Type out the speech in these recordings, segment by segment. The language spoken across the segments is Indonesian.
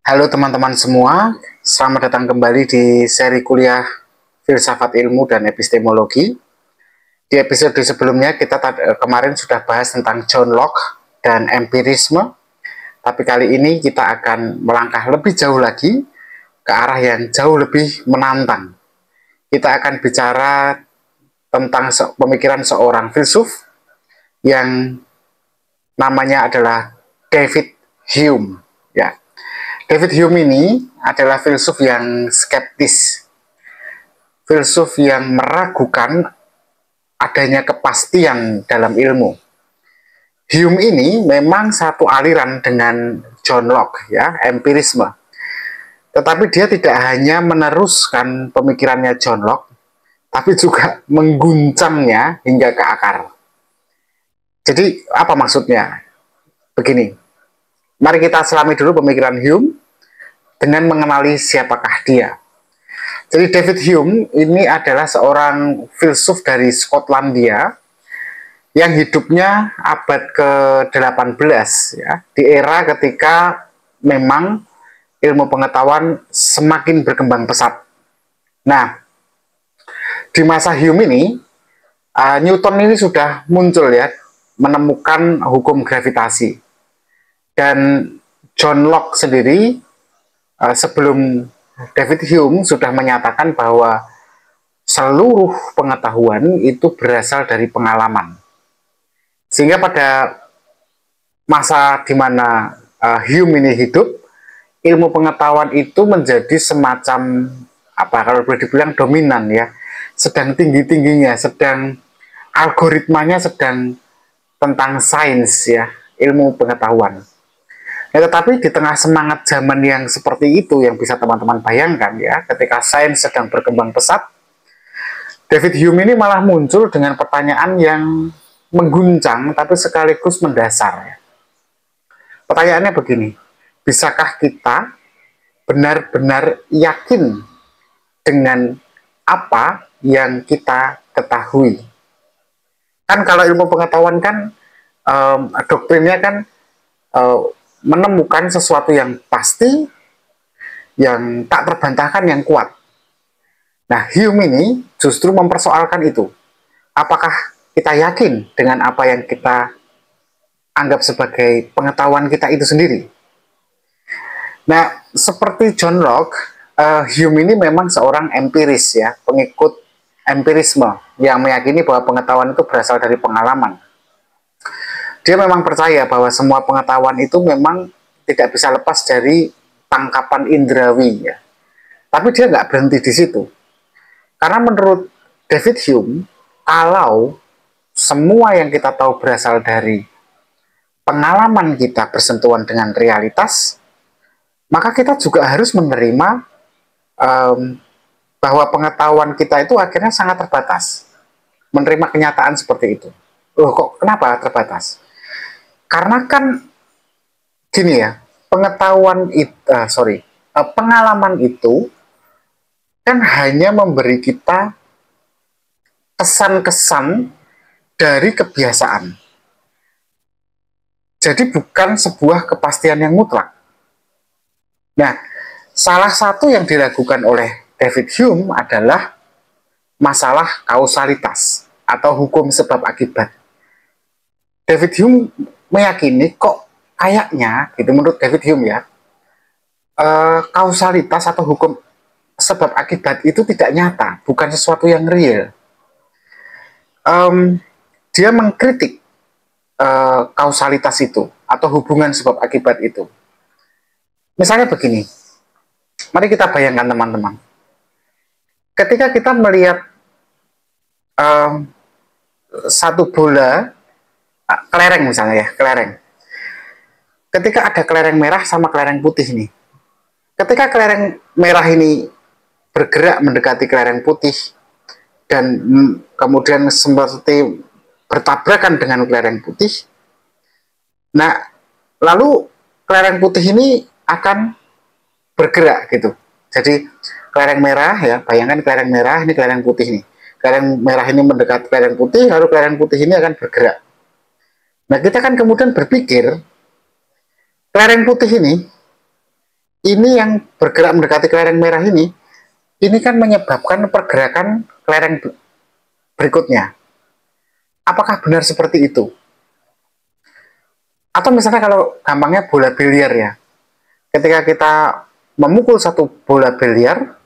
Halo teman-teman semua, selamat datang kembali di seri kuliah Filsafat Ilmu dan Epistemologi. Di episode sebelumnya kita kemarin sudah bahas tentang John Locke dan empirisme, tapi kali ini kita akan melangkah lebih jauh lagi ke arah yang jauh lebih menantang. Kita akan bicara tentang pemikiran seorang filsuf yang namanya adalah David Hume. Ya, David Hume ini adalah filsuf yang skeptis, filsuf yang meragukan adanya kepastian dalam ilmu. Hume ini memang satu aliran dengan John Locke, ya, empirisme. Tetapi dia tidak hanya meneruskan pemikirannya John Locke, tapi juga mengguncangnya hingga ke akar. Jadi apa maksudnya? Begini, mari kita selami dulu pemikiran Hume dengan mengenali siapakah dia. Jadi David Hume ini adalah seorang filsuf dari Skotlandia yang hidupnya abad ke-18 ya, di era ketika memang ilmu pengetahuan semakin berkembang pesat. Nah, di masa Hume ini Newton ini sudah muncul ya, menemukan hukum gravitasi. Dan John Locke sendiri sebelum David Hume sudah menyatakan bahwa seluruh pengetahuan itu berasal dari pengalaman. Sehingga pada masa di mana Hume ini hidup, ilmu pengetahuan itu menjadi semacam apa kalau boleh dibilang dominan ya, sedang tinggi-tingginya, sedang algoritmanya sedang tentang sains ya, ilmu pengetahuan. Ya, tetapi di tengah semangat zaman yang seperti itu yang bisa teman-teman bayangkan ya, ketika sains sedang berkembang pesat, David Hume ini malah muncul dengan pertanyaan yang mengguncang tapi sekaligus mendasar. Pertanyaannya begini, bisakah kita benar-benar yakin dengan apa yang kita ketahui? Kan kalau ilmu pengetahuan kan doktrinnya kan menemukan sesuatu yang pasti, yang tak terbantahkan, yang kuat. Nah, Hume ini justru mempersoalkan itu. Apakah kita yakin dengan apa yang kita anggap sebagai pengetahuan kita itu sendiri? Nah, seperti John Locke, Hume ini memang seorang empiris ya, pengikut empirisme yang meyakini bahwa pengetahuan itu berasal dari pengalaman. Dia memang percaya bahwa semua pengetahuan itu memang tidak bisa lepas dari tangkapan indrawi ya. Tapi dia nggak berhenti di situ. Karena menurut David Hume, kalau semua yang kita tahu berasal dari pengalaman kita bersentuhan dengan realitas, maka kita juga harus menerima bahwa pengetahuan kita itu akhirnya sangat terbatas. Menerima kenyataan seperti itu. Loh, kok kenapa terbatas? Karena kan gini ya, pengalaman itu kan hanya memberi kita kesan-kesan dari kebiasaan. Jadi bukan sebuah kepastian yang mutlak. Nah, salah satu yang diragukan oleh David Hume adalah masalah kausalitas atau hukum sebab akibat. David Hume meyakini kok kayaknya, gitu menurut David Hume ya, kausalitas atau hukum sebab akibat itu tidak nyata, bukan sesuatu yang real. Dia mengkritik kausalitas itu atau hubungan sebab akibat itu. Misalnya begini, mari kita bayangkan teman-teman, ketika kita melihat satu bola kelereng misalnya ya, kelereng. Ketika ada kelereng merah sama kelereng putih nih, ketika kelereng merah ini bergerak mendekati kelereng putih dan kemudian seperti bertabrakan dengan kelereng putih, nah lalu kelereng putih ini akan bergerak gitu. Jadi kelereng merah ya, bayangkan kelereng merah, ini kelereng putih nih. Kelereng merah ini mendekati kelereng putih, lalu kelereng putih ini akan bergerak. Nah kita kan kemudian berpikir, kelereng putih ini ini yang bergerak mendekati kelereng merah ini kan menyebabkan pergerakan kelereng berikutnya. Apakah benar seperti itu? Atau misalnya kalau gampangnya bola biliar ya, ketika kita memukul satu bola biliar,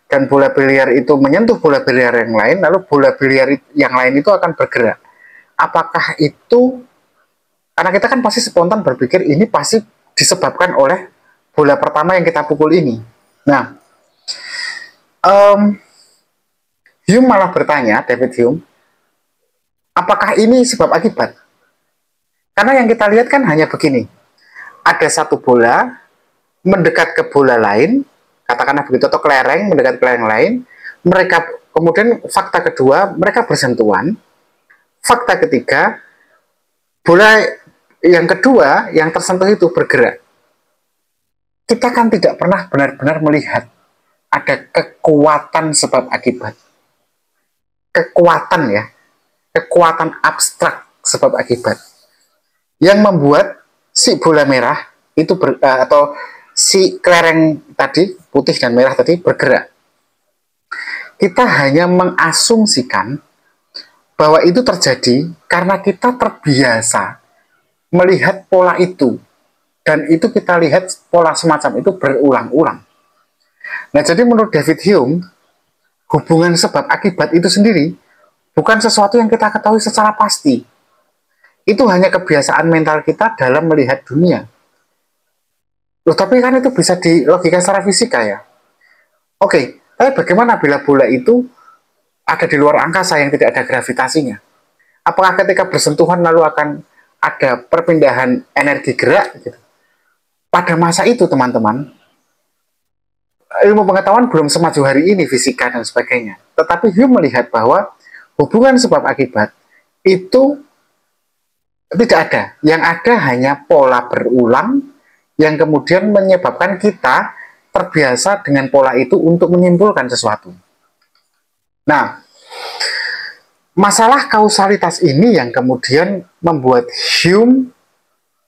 dan bola biliar itu menyentuh bola biliar yang lain, lalu bola biliar yang lain itu akan bergerak. Apakah itu, karena kita kan pasti spontan berpikir ini pasti disebabkan oleh bola pertama yang kita pukul ini. Nah, Hume malah bertanya, David Hume, apakah ini sebab akibat? Karena yang kita lihat kan hanya begini, ada satu bola mendekat ke bola lain, katakanlah begitu, atau kelereng mendekat ke kelereng lain, mereka kemudian fakta kedua, mereka bersentuhan, fakta ketiga, bola yang kedua yang tersentuh itu bergerak. Kita kan tidak pernah benar-benar melihat ada kekuatan sebab akibat. Kekuatan ya, kekuatan abstrak sebab akibat yang membuat si bola merah itu atau si kelereng tadi, putih dan merah tadi bergerak. Kita hanya mengasumsikan bahwa itu terjadi karena kita terbiasa melihat pola itu, dan itu kita lihat pola semacam itu berulang-ulang. Nah, jadi menurut David Hume, hubungan sebab akibat itu sendiri bukan sesuatu yang kita ketahui secara pasti. Itu hanya kebiasaan mental kita dalam melihat dunia. Loh, tapi kan itu bisa di logika secara fisika ya. Oke, tapi bagaimana bila bola itu ada di luar angkasa yang tidak ada gravitasinya? Apakah ketika bersentuhan lalu akan ada perpindahan energi gerak gitu? Pada masa itu, teman-teman, ilmu pengetahuan belum semaju hari ini, fisika dan sebagainya. Tetapi Hume melihat bahwa hubungan sebab akibat itu tidak ada. Yang ada hanya pola berulang yang kemudian menyebabkan kita terbiasa dengan pola itu untuk menyimpulkan sesuatu. Nah, masalah kausalitas ini yang kemudian membuat Hume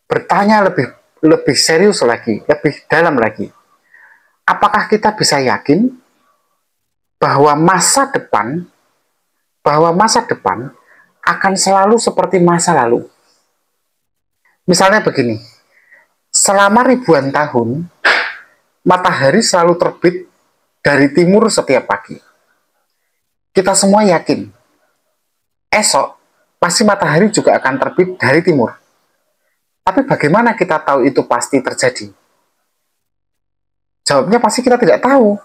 bertanya lebih serius lagi, lebih dalam lagi. Apakah kita bisa yakin bahwa masa depan akan selalu seperti masa lalu? Misalnya begini, selama ribuan tahun, matahari selalu terbit dari timur setiap pagi. Kita semua yakin, esok pasti matahari juga akan terbit dari timur. Tapi bagaimana kita tahu itu pasti terjadi? Jawabnya pasti kita tidak tahu.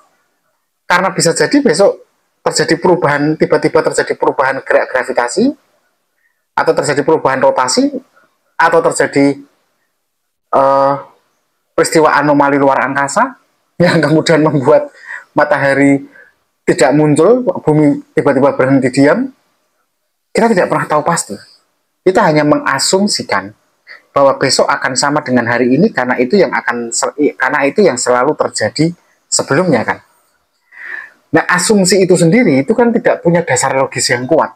Karena bisa jadi besok terjadi perubahan, tiba-tiba terjadi perubahan gerak gravitasi, atau terjadi perubahan rotasi, atau terjadi peristiwa anomali luar angkasa yang kemudian membuat matahari tidak muncul, bumi tiba-tiba berhenti diam. Kita tidak pernah tahu pasti. Kita hanya mengasumsikan bahwa besok akan sama dengan hari ini karena itu yang selalu terjadi sebelumnya kan. Nah, asumsi itu sendiri itu kan tidak punya dasar logis yang kuat.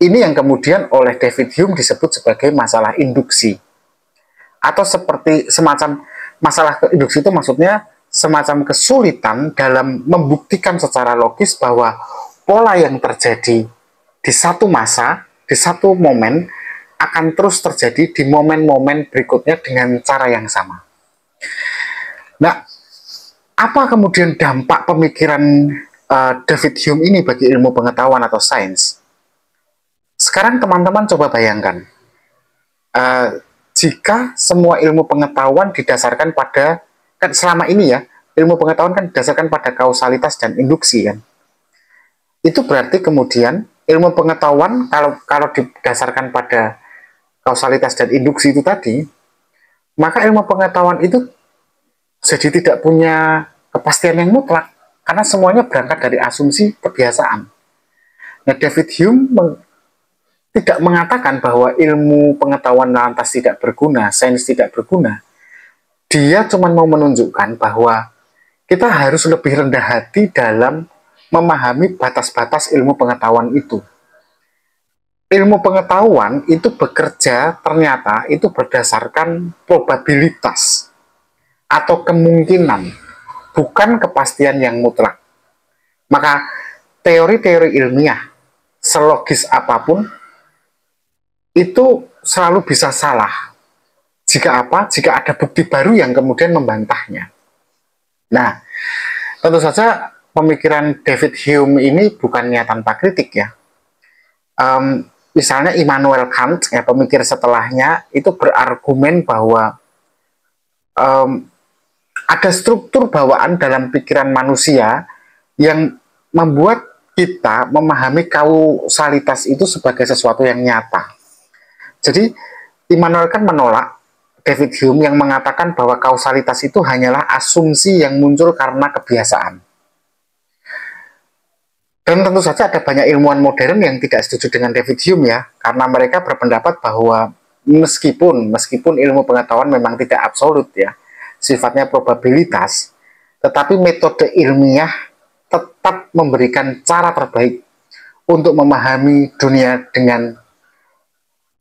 Ini yang kemudian oleh David Hume disebut sebagai masalah induksi. Atau seperti semacam masalah induksi itu maksudnya semacam kesulitan dalam membuktikan secara logis bahwa pola yang terjadi di satu masa, di satu momen, akan terus terjadi di momen-momen berikutnya dengan cara yang sama. Nah, apa kemudian dampak pemikiran David Hume ini bagi ilmu pengetahuan atau sains? Sekarang teman-teman coba bayangkan, jika semua ilmu pengetahuan didasarkan pada, kan selama ini ya, ilmu pengetahuan kan didasarkan pada kausalitas dan induksi kan. Itu berarti kemudian ilmu pengetahuan kalau didasarkan pada kausalitas dan induksi itu tadi, maka ilmu pengetahuan itu jadi tidak punya kepastian yang mutlak karena semuanya berangkat dari asumsi kebiasaan. Nah, David Hume tidak mengatakan bahwa ilmu pengetahuan lantas tidak berguna, sains tidak berguna. Dia cuma mau menunjukkan bahwa kita harus lebih rendah hati dalam memahami batas-batas ilmu pengetahuan itu. Ilmu pengetahuan itu bekerja ternyata itu berdasarkan probabilitas. atau kemungkinan, bukan kepastian yang mutlak. Maka teori-teori ilmiah, selogis apapun, itu selalu bisa salah. Jika apa? Jika ada bukti baru yang kemudian membantahnya. Nah, tentu saja pemikiran David Hume ini bukannya tanpa kritik ya. Misalnya Immanuel Kant, ya, pemikir setelahnya, itu berargumen bahwa ada struktur bawaan dalam pikiran manusia yang membuat kita memahami kausalitas itu sebagai sesuatu yang nyata. Jadi Immanuel Kant menolak David Hume yang mengatakan bahwa kausalitas itu hanyalah asumsi yang muncul karena kebiasaan. Dan tentu saja ada banyak ilmuwan modern yang tidak setuju dengan David Hume ya, karena mereka berpendapat bahwa meskipun ilmu pengetahuan memang tidak absolut ya, sifatnya probabilitas, tetapi metode ilmiah tetap memberikan cara terbaik untuk memahami dunia dengan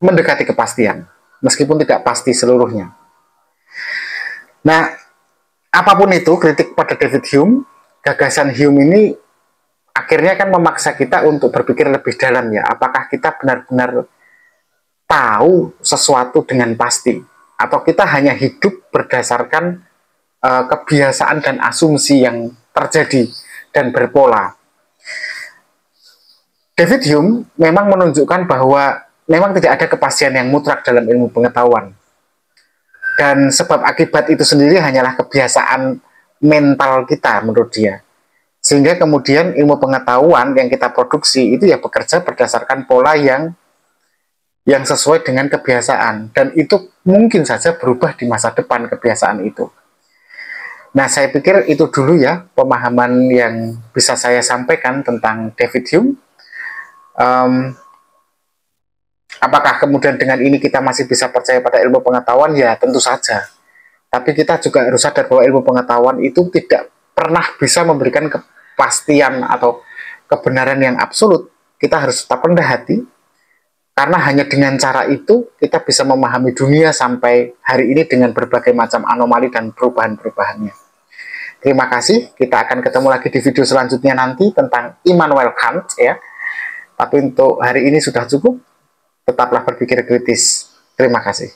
mendekati kepastian, meskipun tidak pasti seluruhnya. Nah, apapun itu kritik pada David Hume, gagasan Hume ini akhirnya kan memaksa kita untuk berpikir lebih dalam ya, apakah kita benar-benar tahu sesuatu dengan pasti, atau kita hanya hidup berdasarkan kebiasaan dan asumsi yang terjadi dan berpola. David Hume memang menunjukkan bahwa memang tidak ada kepastian yang mutlak dalam ilmu pengetahuan. Dan sebab akibat itu sendiri hanyalah kebiasaan mental kita menurut dia. Sehingga kemudian ilmu pengetahuan yang kita produksi itu ya bekerja berdasarkan pola yang sesuai dengan kebiasaan. Dan itu mungkin saja berubah di masa depan kebiasaan itu. Nah, saya pikir itu dulu ya pemahaman yang bisa saya sampaikan tentang David Hume. Apakah kemudian dengan ini kita masih bisa percaya pada ilmu pengetahuan? Ya, tentu saja. Tapi kita juga harus sadar bahwa ilmu pengetahuan itu tidak pernah bisa memberikan kepastian atau kebenaran yang absolut. Kita harus tetap rendah hati, karena hanya dengan cara itu kita bisa memahami dunia sampai hari ini dengan berbagai macam anomali dan perubahan-perubahannya. Terima kasih, kita akan ketemu lagi di video selanjutnya nanti tentang Immanuel Kant ya. Tapi untuk hari ini sudah cukup. Tetaplah berpikir kritis. Terima kasih.